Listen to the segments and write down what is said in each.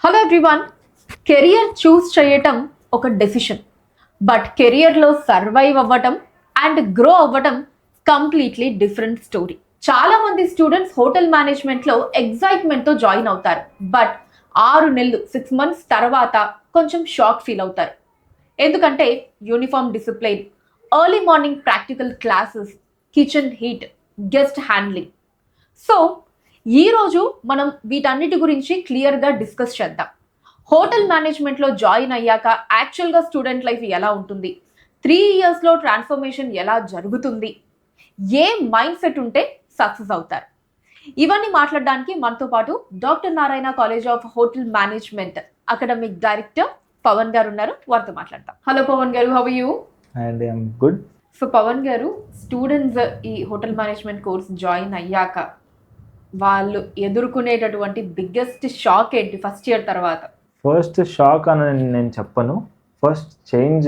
Hello everyone. Career చూస్ చేయటం ఒక decision, but కెరియర్లో సర్వైవ్ అవ్వటం అండ్ గ్రో అవ్వటం కంప్లీట్లీ డిఫరెంట్ స్టోరీ. చాలా మంది స్టూడెంట్స్ హోటల్ మేనేజ్మెంట్లో ఎగ్జైట్మెంట్తో జాయిన్ అవుతారు, బట్ 6 నెలలు 6 months తర్వాత కొంచెం షాక్ ఫీల్ అవుతారు. ఎందుకంటే uniform discipline, early morning practical classes, kitchen heat, guest handling. So ఈరోజు మనం వీటన్నిటి గురించి క్లియర్గా డిస్కస్ చేద్దాం. హోటల్ మేనేజ్మెంట్లో జాయిన్ అయ్యాక యాక్చువల్గా స్టూడెంట్ లైఫ్ ఎలా ఉంటుంది, 3 yearsలో ట్రాన్స్ఫర్మేషన్ ఎలా జరుగుతుంది, ఏ మైండ్ సెట్ ఉంటే సక్సెస్ అవుతారు, ఇవన్నీ మాట్లాడడానికి మనతో పాటు doctor Narayana college of hotel management academic director Pavan garu ఉన్నారు. వారితో మాట్లాడతాం. Hello Pavan garu, how are you? And I'm good. So Pavan garu, students ఈ హోటల్ మేనేజ్మెంట్ కోర్స్ జాయిన్ అయ్యాక వాళ్ళు ఎదుర్కొనేటటువంటి బిగ్గెస్ట్ షాక్ ఏంటి ఫస్ట్ ఇయర్ తర్వాత? ఫస్ట్ షాక్ అని నేను చెప్పను. ఫస్ట్ చేంజ్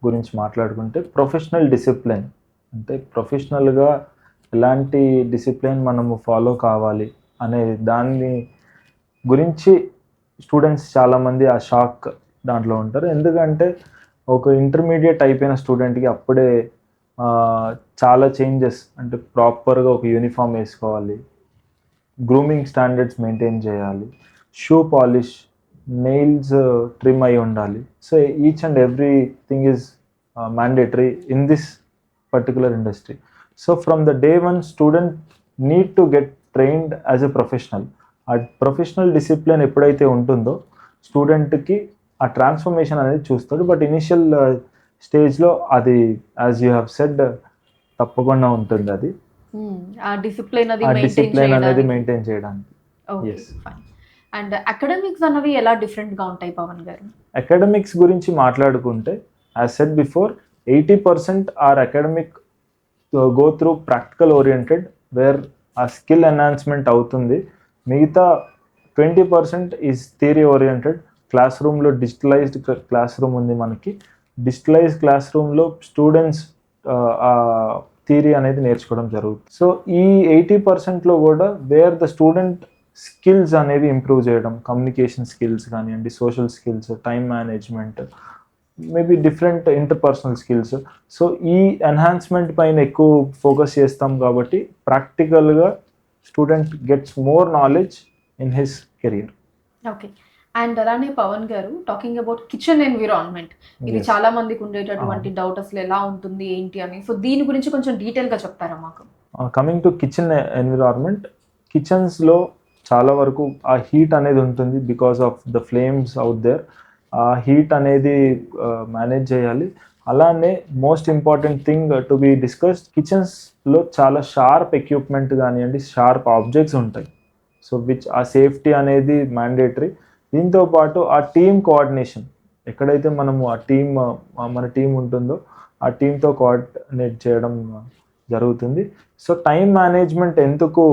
గురించి మాట్లాడుకుంటే ప్రొఫెషనల్ డిసిప్లిన్, అంటే ప్రొఫెషనల్గా ఎలాంటి డిసిప్లిన్ మనము ఫాలో కావాలి అనే దాన్ని గురించి స్టూడెంట్స్ చాలామంది ఆ షాక్ దాంట్లో ఉంటారు. ఎందుకంటే ఒక ఇంటర్మీడియట్ అయిపోయిన స్టూడెంట్కి అప్పుడే చాలా చేంజెస్, అంటే ప్రాపర్గా ఒక యూనిఫామ్ వేసుకోవాలి, గ్రూమింగ్ స్టాండర్డ్స్ మెయింటైన్ చేయాలి, షూ పాలిష్, నెయిల్స్ ట్రిమ్ అయి ఉండాలి. So each and everything is mandatory in this particular industry. So from the day one student need to get trained as a professional. ఆ professional discipline ఎప్పుడైతే ఉంటుందో స్టూడెంట్కి ఆ transformation అనేది చూస్తాడు. బట్ ఇనిషియల్ స్టేజ్లో అది, యాజ్ యూ హ్యావ్ సెడ్, తప్పకుండా ఉంటుంది. అది ఆ డిసిప్లిన్ అనేది మెయింటైన్ చేయడానికి. అండ్ అకాడమిక్స్ అన్నవి ఎలా డిఫరెంట్ గా ఉంటాయి పవన్ గారు? అకాడమిక్స్ గురించి మాట్లాడుకుంటే, as said before, 80% are academic go through practical oriented, where ఆ స్కిల్ ఎన్హాన్స్మెంట్ అవుతుంది. మిగతా 20% ఈజ్ థియరీ ఓరియంటెడ్. క్లాస్ రూమ్లో డిజిటలైజ్డ్ క్లాస్ రూమ్ ఉంది మనకి. డిజిటలైజ్డ్ క్లాస్ రూమ్లో స్టూడెంట్స్ థియరీ అనేది నేర్చుకోవడం జరుగుతుంది. సో ఈ 80%లో కూడా వేర్ ద స్టూడెంట్ స్కిల్స్ అనేవి ఇంప్రూవ్ చేయడం, కమ్యూనికేషన్ స్కిల్స్ కానివ్వండి, social skills, time management, maybe different interpersonal skills. So ఈ ఎన్హాన్స్మెంట్ పైన ఎక్కువ ఫోకస్ చేస్తాం కాబట్టి ప్రాక్టికల్గా student gets more knowledge in his career. Okay. And అలానే పవన్ గారు, టాకింగ్ అబౌట్ కిచెన్ ఎన్విరాన్మెంట్, ఇది చాలా మందికి ఉండేటటువంటి డౌట్, అసలు ఎలా ఉంటుంది ఏంటి అని. సో దీని గురించి కొంచెం డీటెయిల్గా చెప్తారా మాకు? కమింగ్ టు కిచెన్ ఎన్విరాన్మెంట్, కిచెన్స్లో చాలా వరకు ఆ హీట్ అనేది ఉంటుంది because of the flames out there. ఆ హీట్ అనేది మేనేజ్ చేయాలి. అలానే most important thing to be discussed, కిచెన్స్లో చాలా షార్ప్ ఎక్విప్మెంట్ కానివ్వండి, షార్ప్ ఆబ్జెక్ట్స్ ఉంటాయి. సో విచ్ ఆ సేఫ్టీ అనేది మ్యాండేటరీ. దీంతో పాటు ఆ టీమ్ కోఆర్డినేషన్, ఎక్కడైతే మనము మన టీం ఉంటుందో ఆ టీంతో కోఆర్డినేట్ చేయడం జరుగుతుంది. సో టైం మేనేజ్మెంట్ ఎందుకు,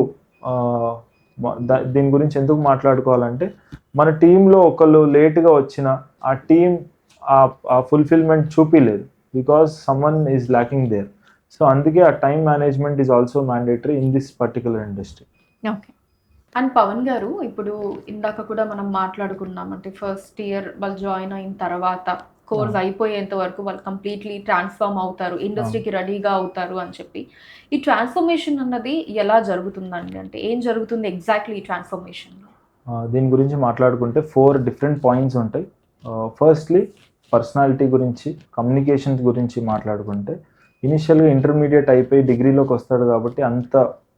దీని గురించి ఎందుకు మాట్లాడుకోవాలంటే, మన టీంలో ఒకళ్ళు లేట్గా వచ్చిన ఆ టీం ఆ ఫుల్ఫిల్మెంట్ చూపించలేదు, because someone is lacking there. So అందుకే ఆ time management is also mandatory in this particular industry. Okay. And Pavan garu, ఇప్పుడు ఇందాక కూడా మనం మాట్లాడుకున్నాం, అంటే ఫస్ట్ ఇయర్ వాళ్ళు జాయిన్ అయిన తర్వాత కోర్స్ అయిపోయేంత వరకు వాళ్ళు కంప్లీట్లీ ట్రాన్స్ఫార్మ్ అవుతారు, ఇండస్ట్రీకి రెడీగా అవుతారు అని చెప్పి. ఈ ట్రాన్స్ఫర్మేషన్ అన్నది ఎలా జరుగుతుందండి? అంటే ఏం జరుగుతుంది ఎగ్జాక్ట్లీ ఈ ట్రాన్స్ఫర్మేషన్? దీని గురించి మాట్లాడుకుంటే 4 డిఫరెంట్ పాయింట్స్ ఉంటాయి. ఫస్ట్లీ పర్సనాలిటీ గురించి, కమ్యూనికేషన్ గురించి మాట్లాడుకుంటే, ఇనిషియల్గా ఇంటర్మీడియట్ అయిపోయి డిగ్రీలోకి వస్తాడు కాబట్టి అంత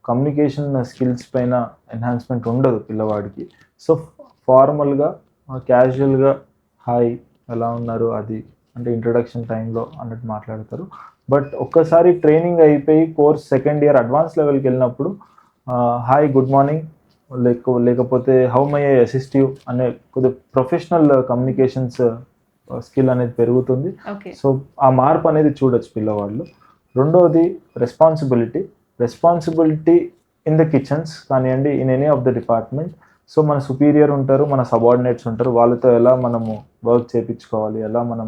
కమ్యూనికేషన్ స్కిల్స్ పైన ఎన్హాన్స్మెంట్ ఉండదు పిల్లవాడికి. సో ఫార్మల్గా, క్యాజువల్గా హాయ్ ఎలా ఉన్నారు అది, అంటే ఇంట్రడక్షన్ టైంలో అన్నట్టు మాట్లాడతారు. బట్ ఒక్కసారి ట్రైనింగ్ అయిపోయి కోర్స్ సెకండ్ ఇయర్ అడ్వాన్స్ లెవెల్కి వెళ్ళినప్పుడు హాయ్, గుడ్ మార్నింగ్, లేకపోతే how my I assist you అనే కొద్దిగా ప్రొఫెషనల్ కమ్యూనికేషన్స్ స్కిల్ అనేది పెరుగుతుంది. సో ఆ మార్పు అనేది చూడొచ్చు పిల్లవాళ్ళు. రెండవది రెస్పాన్సిబిలిటీ ఇన్ ద కిచెన్స్ కానివ్వండి, in any of the department. So మన సుపీరియర్ ఉంటారు, మన సబార్డినేట్స్ ఉంటారు, వాళ్ళతో ఎలా మనము వర్క్ చేయించుకోవాలి, ఎలా మనం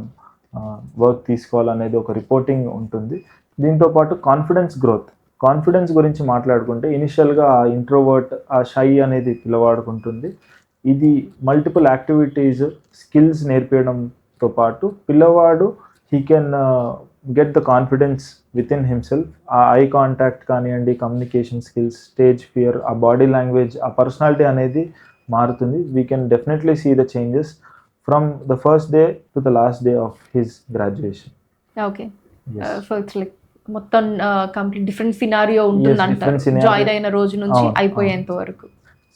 వర్క్ తీసుకోవాలి అనేది ఒక రిపోర్టింగ్ ఉంటుంది. దీంతోపాటు కాన్ఫిడెన్స్ గురించి మాట్లాడుకుంటే, ఇనిషియల్గా ఆ ఇంట్రోవర్ట్, ఆ షై అనేది పిల్లవాడుకుంటుంది. ఇది మల్టిపుల్ యాక్టివిటీస్ స్కిల్స్ నేర్పించడంతో పాటు పిల్లవాడు he can get the confidence with in himself. ఆ ఐ కాంటాక్ట్ కానివ్వండి, కమ్యూనికేషన్ స్కిల్స్, స్టేజ్ ఫియర్, ఆ బాడీ లాంగ్వేజ్, ఆ పర్సనాలిటీ అనేది మారుతుంది. We can definitely see the changes from the first day to the last day of his graduation. Okay, so it's like మొత్తం complete different scenario ఉంటుంది అంటారు different scenario. Join అయిన రోజు నుంచి అవును, అయిపోయేంత వరకు.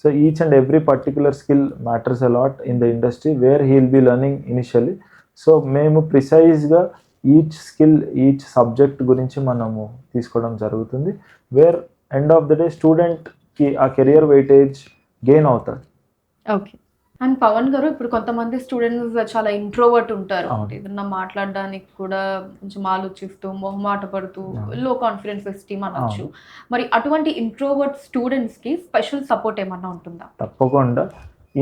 So each and every particular skill matters a lot in the industry where he will be learning initially. So మేము ప్రిసైజ్గా ఈచ్ స్కిల్, ఈచ్ సబ్జెక్ట్ గురించి మనము తీసుకోవడం జరుగుతుంది, where end of the day స్టూడెంట్కి ఆ కెరియర్ వెయిటేజ్ గెయిన్ అవుతుంది. Okay. And Pavan garu, ఇప్పుడు కొంతమంది స్టూడెంట్స్ చాలా ఇంట్రోవర్ట్ ఉంటారు, అవును. ఏదన్నా మాట్లాడడానికి కూడా కొంచెం ఆలోచిస్తూ మొహమాట పడుతూ అవును. లో కాన్ఫిడెన్స్ ఎస్టీమ్ అనొచ్చు. మరి అటువంటి ఇంట్రోవర్ట్ స్టూడెంట్స్కి స్పెషల్ సపోర్ట్ ఏమన్నా ఉంటుందా? తప్పకుండా.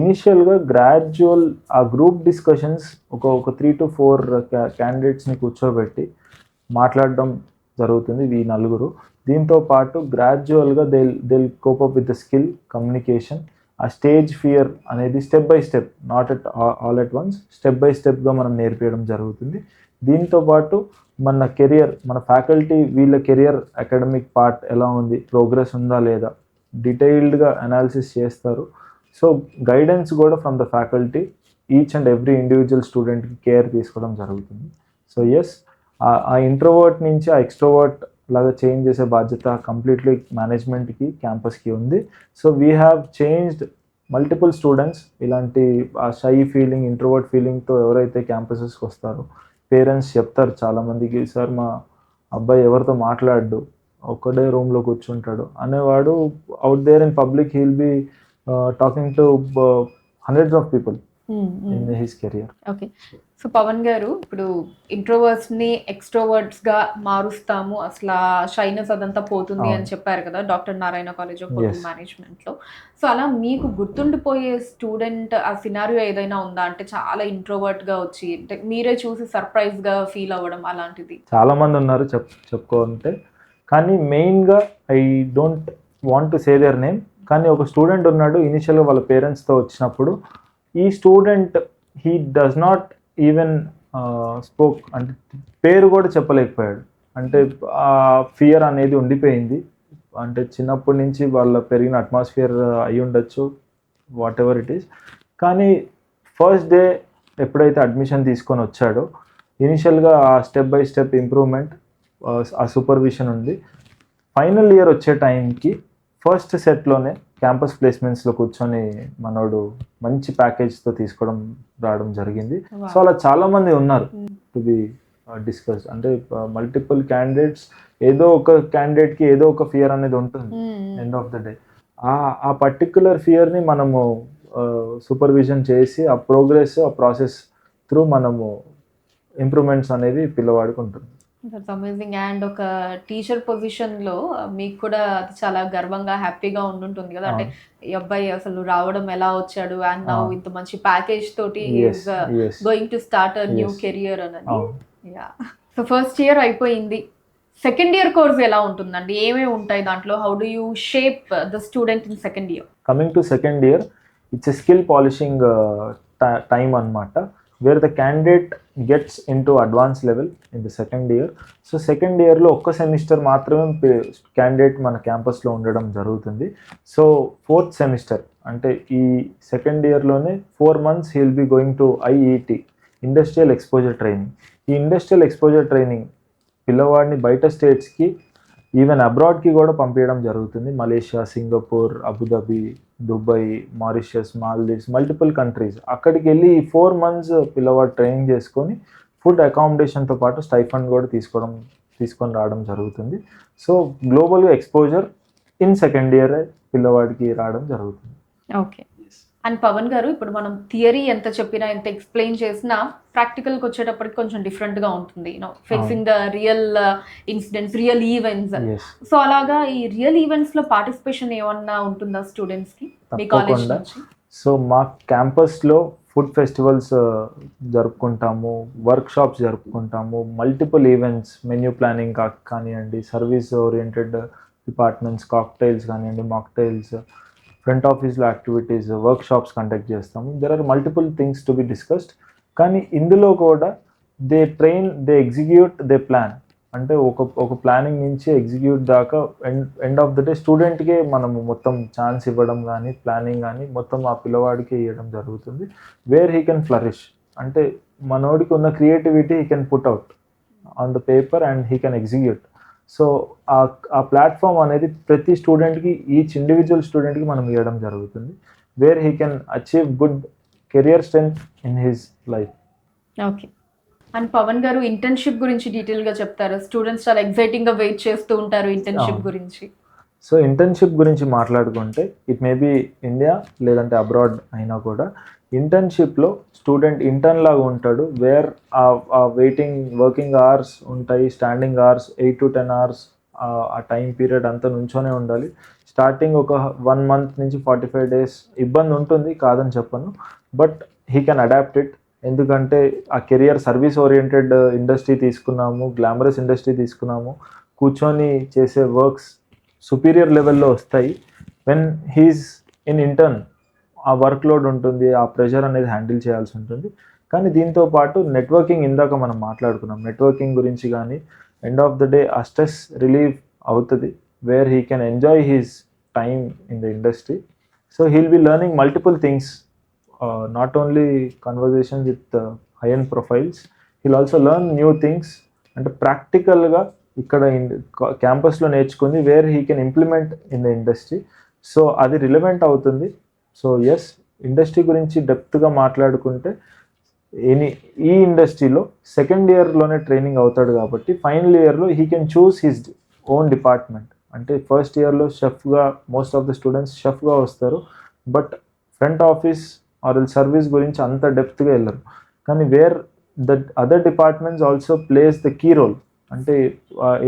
ఇనిషియల్గా గ్రాడ్యువల్ ఆ గ్రూప్ డిస్కషన్స్ ఒక 3 to 4 క్యాండిడేట్స్ని కూర్చోబెట్టి మాట్లాడడం జరుగుతుంది, ఈ నలుగురు. దీంతో పాటు గ్రాడ్యువల్గా they cope up with the skill, communication, ఆ స్టేజ్ ఫియర్ అనేది step by step, not at all at once, step by స్టెప్గా మనం నేర్పించడం జరుగుతుంది. దీంతో పాటు మన కెరియర్, మన ఫ్యాకల్టీ వీళ్ళ కెరియర్ అకాడమిక్ పార్ట్ ఎలా ఉంది, ప్రోగ్రెస్ ఉందా లేదా, డీటెయిల్డ్గా అనాలిసిస్ చేస్తారు. సో గైడెన్స్ కూడా from the faculty each and every individual స్టూడెంట్కి కేర్ తీసుకోవడం జరుగుతుంది. సో ఎస్, ఆ ఇంట్రోవర్ట్ నుంచి ఆ ఎక్స్ట్రోవర్ట్ లాగా చేంజ్ చేసే బాధ్యత కంప్లీట్లీ మేనేజ్మెంట్కి, క్యాంపస్కి ఉంది. So we have changed multiple students. ఇలాంటి ఆ షై ఫీలింగ్, ఇంట్రోవర్ట్ ఫీలింగ్తో ఎవరైతే క్యాంపసెస్కి వస్తారో పేరెంట్స్ చెప్తారు చాలామందికి, సార్ మా అబ్బాయి ఎవరితో మాట్లాడు, ఒక్కడే రూమ్లో కూర్చుంటాడు అనేవాడు, out there in public he'll be talking to hundreds of people in his career. Okay. So Pavan garu, ఇప్పుడు ఇంట్రోవర్ట్స్ని ఎక్స్ట్రోవర్ట్స్గా మారుస్తాము, అసలు షైనెస్ అదంతా పోతుంది అని చెప్పారు కదా doctor Narayana college of hotel మేనేజ్మెంట్లో. సో అలా మీకు గుర్తుండిపోయే స్టూడెంట్ ఆ సినారియో ఏదైనా ఉందా? అంటే చాలా ఇంట్రోవర్ట్గా వచ్చి అంటే మీరే చూసి సర్ప్రైజ్గా ఫీల్ అవ్వడం అలాంటిది. చాలామంది ఉన్నారు చెప్పుకోవాలంటే, కానీ మెయిన్గా I don't want to say their name, కానీ ఒక స్టూడెంట్ ఉన్నాడు ఇనిషియల్గా వాళ్ళ పేరెంట్స్తో వచ్చినప్పుడు. ఈ student he does not even spoke, అంటే పేరు కూడా చెప్పలేకపోయాడు. అంటే ఆ ఫియర్ అనేది ఉండిపోయింది, అంటే చిన్నప్పటి నుంచి వాళ్ళ పెరిగిన అట్మాస్ఫియర్ అయి ఉండొచ్చు, వాట్ ఎవర్ ఇట్ ఈస్. కానీ ఫస్ట్ డే ఎప్పుడైతే అడ్మిషన్ తీసుకొని వచ్చాడో, ఇనిషియల్గా ఆ స్టెప్ బై స్టెప్ ఇంప్రూవ్మెంట్, ఆ సూపర్విజన్ ఉంది. ఫైనల్ ఇయర్ వచ్చే టైంకి ఫస్ట్ సెట్లోనే క్యాంపస్ ప్లేస్మెంట్స్లో కూర్చొని మనోడు మంచి ప్యాకేజ్తో తీసుకోవడం రావడం జరిగింది. సో అలా చాలామంది ఉన్నారు టు బి డిస్కస్. అంటే మల్టిపుల్ క్యాండిడేట్స్, ఏదో ఒక క్యాండిడేట్కి ఏదో ఒక ఫియర్ అనేది ఉంటుంది ఎండ్ ఆఫ్ ద డే. ఆ పర్టిక్యులర్ ఫియర్ని మనము సూపర్విజన్ చేసి ఆ ప్రోగ్రెస్, ఆ ప్రాసెస్ త్రూ మనము ఇంప్రూవ్మెంట్స్ అనేది పిల్లవాడికి ఉంటుంది. That's amazing. అండ్ ఒక టీచర్ పొజిషన్లో మీకు కూడా అది చాలా గర్వంగా, హ్యాపీగా ఉండుంటుంది కదా, అంటే ఈ అబ్బాయి అసలు రావడం ఎలా వచ్చాడు అండ్ నౌ ఇంత మంచి ప్యాకేజ్ తోటి going to start a new career అని. యా. సో ఫస్ట్ ఇయర్ అయిపోయింది, సెకండ్ ఇయర్ కోర్స్ ఎలా ఉంటుందండి? ఏమేమి ఉంటాయి దాంట్లో? How do U shape the student in second year? Coming to second year, it's a skill polishing time అన్నమాట, where the candidate gets into advanced level in the second year. So second ఇయర్లో ఒక్క semester మాత్రమే candidate మన క్యాంపస్లో ఉండడం జరుగుతుంది. So 4th semester అంటే ఈ సెకండ్ ఇయర్లోనే 4 months he will be going to IET, industrial exposure training. ఈ ఇండస్ట్రియల్ ఎక్స్పోజర్ ట్రైనింగ్ పిల్లవాడిని బయట స్టేట్స్కి, ఈవెన్ అబ్రాడ్కి కూడా పంపించడం జరుగుతుంది. Malaysia, Singapore, Abu Dhabi, Dubai, Mauritius, Maldives, multiple countries. అక్కడికి వెళ్ళి ఈ 4 months పిల్లవాడు ట్రైనింగ్ చేసుకొని ఫుడ్ అకామిడేషన్తో పాటు స్టైఫండ్ కూడా తీసుకొని రావడం జరుగుతుంది. సో గ్లోబల్గా ఎక్స్పోజర్ ఇన్ సెకండ్ ఇయర్ పిల్లవాడికి రావడం జరుగుతుంది. ఓకే. అండ్ పవన్ గారు, ఇప్పుడు మనం థియరీ ఎంత చెప్పినా, ఎంత ఎక్స్ప్లెయిన్ చేసినా ప్రాక్టికల్కి వచ్చేటప్పటికి కొంచెం డిఫరెంట్గా ఉంటుంది, facing the real incidents, real events. So అలాగా ఈ రియల్ ఈవెంట్స్లో పార్టిసిపేషన్ ఏమన్నా ఉంటుందా స్టూడెంట్స్కి మీ కాలేజ్ నుంచి? సో మా క్యాంపస్లో ఫుడ్ ఫెస్టివల్స్ జరుపుకుంటాము, వర్క్షాప్స్ జరుపుకుంటాము, మల్టిపుల్ ఈవెంట్స్, మెన్యూ ప్లానింగ్ కానివ్వండి, సర్వీస్ ఓరియంటెడ్ డిపార్ట్మెంట్స్, కాక్టైల్స్ కానివ్వండి, మాక్టైల్స్, ఫ్రంట్ ఆఫీస్లో యాక్టివిటీస్, వర్క్షాప్స్ కండక్ట్ చేస్తాము. There are multiple things to be discussed. కానీ ఇందులో కూడా they train, they execute, they plan. అంటే ఒక ప్లానింగ్ నుంచి ఎగ్జిక్యూట్ దాకా ఎండ్ ఆఫ్ ద డే స్టూడెంట్కే మనము మొత్తం ఛాన్స్ ఇవ్వడం కానీ, ప్లానింగ్ కానీ మొత్తం ఆ పిల్లవాడికి ఇవ్వడం జరుగుతుంది. వేర్ హీ కెన్ ఫ్లరిష్, అంటే మనోడికి ఉన్న creativity he can put out on the paper and he can execute. So ఆ ప్లాట్ఫామ్ అనేది ప్రతి స్టూడెంట్కి, ఈచ్ ఇండివిజువల్ స్టూడెంట్కి మనం ఇవ్వడం జరుగుతుంది. Where he can achieve good career strength in his life. Okay. And Pavan garu, internship గురించి డీటెయిల్గా చెప్తారు. స్టూడెంట్స్ చాలా ఎక్సైటింగ్గా వెయిట్ చేస్తూ ఉంటారు ఇంటర్న్షిప్ గురించి. సో ఇంటర్న్షిప్ గురించి మాట్లాడుకుంటే ఇట్ మే బీ ఇండియా లేదంటే అబ్రాడ్ అయినా కూడా ఇంటర్న్షిప్లో స్టూడెంట్ ఇంటర్న్ లాగా ఉంటాడు. వేర్ ఆ వర్కింగ్ అవర్స్ ఉంటాయి, స్టాండింగ్ అవర్స్ 8 to 10 hours, ఆ టైం పీరియడ్ అంతా నుంచోనే ఉండాలి. స్టార్టింగ్ ఒక 1 month నుంచి 45 days ఇబ్బంది ఉంటుంది, కాదని చెప్పను, but he can adapt it. ఎందుకంటే ఆ కెరియర్ సర్వీస్ ఓరియంటెడ్ ఇండస్ట్రీ తీసుకున్నాము, గ్లామరస్ ఇండస్ట్రీ తీసుకున్నాము, కూర్చొని చేసే వర్క్స్ సుపీరియర్ లెవెల్లో వస్తాయి. వెన్ హీస్ ఇన్ ఇంటర్న్ ఆ వర్క్ లోడ్ ఉంటుంది, ఆ ప్రెషర్ అనేది హ్యాండిల్ చేయాల్సి ఉంటుంది. కానీ దీంతో పాటు నెట్వర్కింగ్, ఇందాక మనం మాట్లాడుకున్నాం నెట్వర్కింగ్ గురించి, కానీ ఎండ్ ఆఫ్ ద డే ఆ స్ట్రెస్ రిలీవ్ అవుతుంది. Wear he can enjoy he's time in the industry. So he'll be learning multiple things, not only conversations with high-end profiles, he'll also learn new things. అంటే ప్రాక్టికల్గా ఇక్కడ క్యాంపస్లో నేర్చుకుంది wear he can implement in the industry. So అది relevant అవుతుంది. So yes, industry గురించి డెప్త్గా మాట్లాడుకుంటే ఈ ఇండస్ట్రీలో సెకండ్ ఇయర్లోనే ట్రైనింగ్ అవుతాడు కాబట్టి ఫైనల్ ఇయర్లో he can choose his own department. అంటే ఫస్ట్ ఇయర్లో షెఫ్గా, మోస్ట్ ఆఫ్ ద స్టూడెంట్స్ షెఫ్గా వస్తారు, but front office or service గురించి అంత డెప్త్గా వెళ్ళరు. కానీ where the other departments also plays the key role. అంటే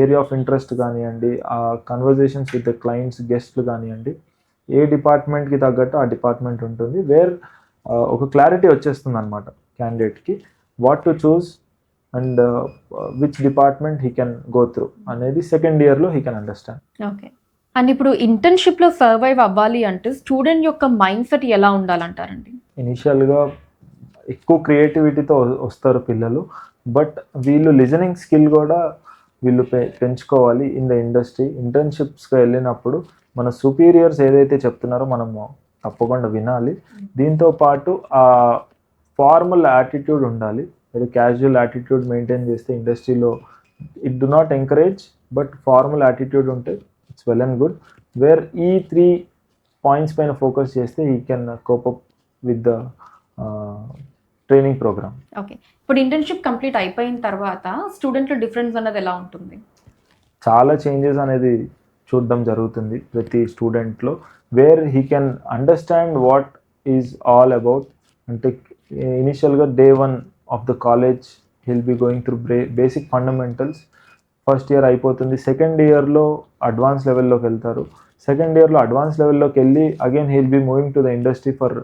ఏరియా ఆఫ్ ఇంట్రెస్ట్ కానివ్వండి, uh conversations with the clients, గెస్ట్లు కానివ్వండి, ఏ డిపార్ట్మెంట్కి తగ్గట్టు ఆ డిపార్ట్మెంట్ ఉంటుంది. వేర్ ఒక క్లారిటీ వచ్చేస్తుంది అనమాట క్యాండిడేట్కి, what to choose and which department he can go through అనేది సెకండ్ ఇయర్లో he can understand. Okay. And ఇప్పుడు ఇంటర్న్షిప్లో సర్వైవ్ అవ్వాలి అంటే స్టూడెంట్ యొక్క మైండ్ సెట్ ఎలా ఉండాలంటారండి? ఇనిషియల్గా ఎక్కువ క్రియేటివిటీతో వస్తారు పిల్లలు, బట్ వీళ్ళు లిజనింగ్ స్కిల్ కూడా వీళ్ళు పెంచుకోవాలి ఇన్ ద ఇండస్ట్రీ. ఇంటర్న్షిప్స్కి వెళ్ళినప్పుడు మన సుపీరియర్స్ ఏదైతే చెప్తున్నారో మనము తప్పకుండా వినాలి. దీంతో పాటు ఆ ఫార్మల్ యాటిట్యూడ్ ఉండాలి. మీరు క్యాజువల్ యాటిట్యూడ్ మెయింటైన్ చేస్తే ఇండస్ట్రీలో it do not encourage, but formal attitude ఉంటే it's well and good. Where ఈ 3 points పైన ఫోకస్ చేస్తే he can cope up with the training programme. Okay. ఇప్పుడు ఇంటర్న్షిప్ కంప్లీట్ అయిపోయిన తర్వాత స్టూడెంట్లో డిఫరెన్స్ అన్నది ఎలా ఉంటుంది? చాలా చేంజెస్ అనేది చూడడం జరుగుతుంది ప్రతి స్టూడెంట్లో. Where he can understand what is all about. అంటే ఇనిషియల్గా day 1 of the college he'll be going through basic fundamentals. First year అయిపోతుంది, సెకండ్ ఇయర్లో అడ్వాన్స్ లెవెల్లోకి వెళ్తారు. సెకండ్ ఇయర్లో అడ్వాన్స్ లెవెల్లోకి వెళ్ళి again he'll be moving to the industry for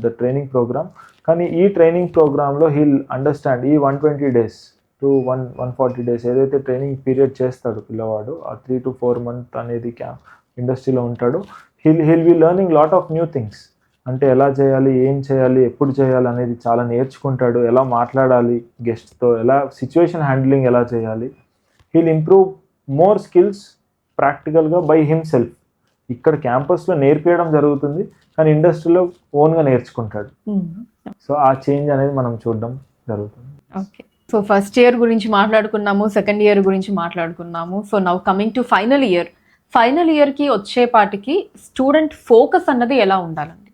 the training programme. కానీ ఈ ట్రైనింగ్ ప్రోగ్రాంలో హీల్ అండర్స్టాండ్ ఈ 120 days to 140 days ఏదైతే ట్రైనింగ్ పీరియడ్ చేస్తాడు పిల్లవాడు, ఆ 3 to 4 months అనేది ఇండస్ట్రీలో ఉంటాడు, he'll be learning lot of new things. అంటే ఎలా చేయాలి, ఏం చేయాలి, ఎప్పుడు చేయాలి అనేది చాలా నేర్చుకుంటాడు. ఎలా మాట్లాడాలి గెస్ట్తో, ఎలా సిచ్యువేషన్ హ్యాండ్లింగ్ ఎలా చేయాలి. హీల్ ఇంప్రూవ్ మోర్ స్కిల్స్ ప్రాక్టికల్గా బై హిమ్సెల్ఫ్. ఇక్కడ క్యాంపస్లో నేర్పించడం జరుగుతుంది, కానీ ఇండస్ట్రీలో ఓన్గా నేర్చుకుంటాడు. సో ఆ చేంజ్ అనేది మనం చూడడం జరుగుతుంది. ఓకే. సో ఫస్ట్ ఇయర్ గురించి మాట్లాడుకున్నాము, సెకండ్ ఇయర్ గురించి మాట్లాడుకున్నాము. So now coming to final year. Final ఇయర్కి వచ్చేపాటికి స్టూడెంట్ ఫోకస్ అన్నది ఎలా ఉండాలండి?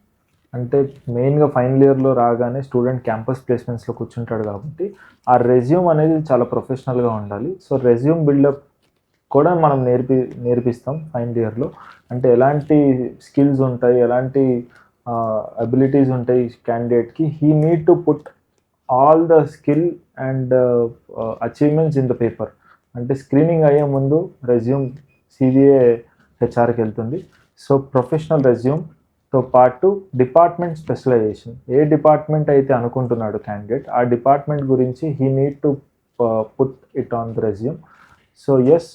అంటే మెయిన్గా ఫైనల్ ఇయర్లో రాగానే స్టూడెంట్ క్యాంపస్ ప్లేస్మెంట్స్లో కూర్చుంటాడు కాబట్టి ఆ రెజ్యూమ్ అనేది చాలా ప్రొఫెషనల్గా ఉండాలి. సో రెజ్యూమ్ బిల్డప్ కూడా మనం నేర్పిస్తాం ఫైనల్ ఇయర్లో. అంటే ఎలాంటి స్కిల్స్ ఉంటాయి, ఎలాంటి అబిలిటీస్ ఉంటాయి క్యాండిడేట్కి, he need to put all the skill and achievements in the paper. అంటే స్క్రీనింగ్ అయ్యే ముందు రెజ్యూమ్ సివిఏ హెచ్ఆర్కి వెళ్తుంది. సో ప్రొఫెషనల్ రెజ్యూమ్తో పాటు డిపార్ట్మెంట్ స్పెషలైజేషన్, ఏ డిపార్ట్మెంట్ అయితే అనుకుంటున్నాడు క్యాండిడేట్ ఆ డిపార్ట్మెంట్ గురించి he need to put it on the resume. So yes,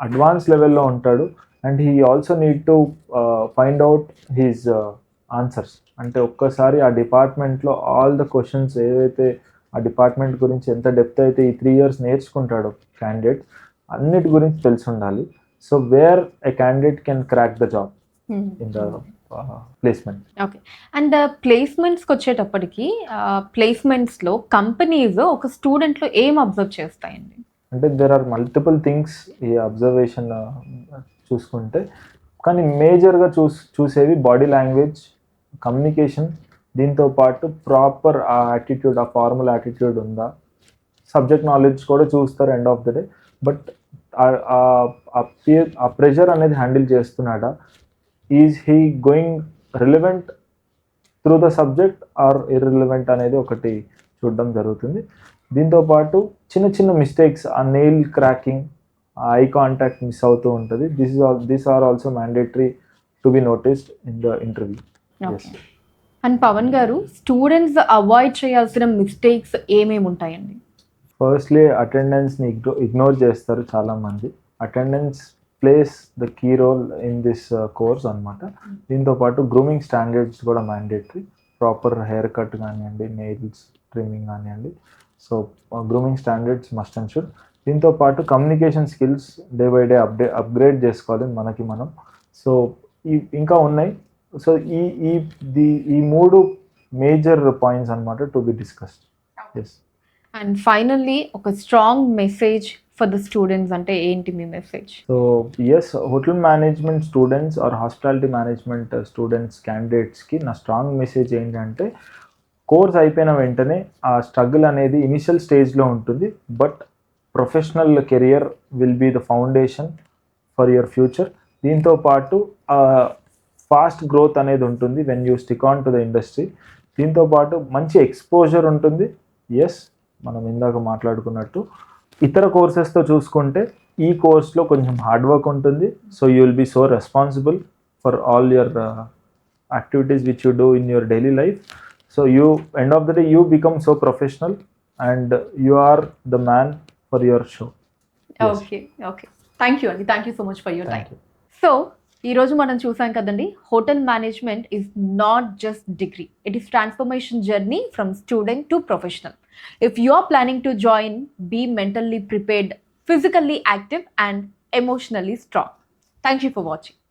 advance లెవెల్లో ఉంటాడు, and he also need to find out his answers. అంటే ఒక్కసారి ఆ డిపార్ట్మెంట్లో ఆల్ ద క్వశ్చన్స్ ఏవైతే ఆ డిపార్ట్మెంట్ గురించి ఎంత డెప్త్ అయితే ఈ 3 years నేర్చుకుంటాడో క్యాండిడేట్, అన్నిటి గురించి తెలిసి ఉండాలి. So where a candidate can crack the job in the placement. Okay. And ప్లేస్మెంట్స్కి వచ్చేటప్పటికి ప్లేస్మెంట్స్లో కంపెనీస్ ఒక స్టూడెంట్లో ఏం అబ్జర్వ్ చేస్తాయండి? అంటే దెర్ ఆర్ మల్టిపుల్ థింగ్స్ ఈ అబ్జర్వేషన్ చూసుకుంటే, కానీ మేజర్గా చూసేవి బాడీ లాంగ్వేజ్, కమ్యూనికేషన్, దీంతో పాటు proper uh attitude, uh formal attitude ఉందా, సబ్జెక్ట్ నాలెడ్జ్ కూడా చూస్తారు end of the day. But uh pressure అనేది హ్యాండిల్ చేస్తున్నాడా, is he going relevant through the subject or irrelevant అనేది ఒకటి చూడడం జరుగుతుంది. దీంతో పాటు చిన్న చిన్న mistakes, uh nail cracking, uh eye contact miss అవుతూ ఉంటుంది. This are also mandatory to be noticed in the interview. Okay. And Pavan garu, students avoid చేయాల్సిన మిస్టేక్స్ ఏమేమి ఉంటాయండి? ఫస్ట్లీ అటెండెన్స్ని ఇగ్నోర్ చేస్తారు చాలామంది. Attendance plays the key role in this course అనమాట. దీంతో పాటు గ్రూమింగ్ స్టాండర్డ్స్ కూడా మ్యాండేటరీ. ప్రాపర్ హెయిర్ కట్ కానివ్వండి, నెయిల్స్ ట్రిమ్మింగ్ కానివ్వండి. So grooming standards must and should. దీంతో పాటు communication skills day by day upgrade చేసుకోవాలి మనకి మనం. సో ఇంకా ఉన్నాయి. సో ఈ 3 మేజర్ పాయింట్స్ అనమాట to be discussed. Yes. And finally ఒక strong message for the students అంటే ఏంటి మీ message? So yes, hotel management students or hospitality management students క్యాండిడేట్స్కి నా స్ట్రాంగ్ మెసేజ్ ఏంటంటే, కోర్స్ అయిపోయిన వెంటనే ఆ స్ట్రగుల్ అనేది ఇనిషియల్ స్టేజ్లో ఉంటుంది. But professional career will be the foundation for your future. దీంతో పాటు ఫాస్ట్ గ్రోత్ అనేది ఉంటుంది when you stick on to the industry. దీంతో పాటు మంచి ఎక్స్పోజర్ ఉంటుంది. ఎస్, మనం ఇందాక మాట్లాడుకున్నట్టు ఇతర కోర్సెస్తో చూసుకుంటే ఈ కోర్స్లో కొంచెం హార్డ్ వర్క్ ఉంటుంది. So you will be so responsible for all your activities which you do in your daily life. So you, end of the day, you become so professional and you are the man for your show. Yes. Okay. Thank you అండి. Thank you so much for your time. Thank you. So ఈరోజు మనం చూసాం కదండి, hotel management is not just degree, it is transformation journey from student to professional. If you are planning to join, be mentally prepared, physically active and emotionally strong. Thank you for watching.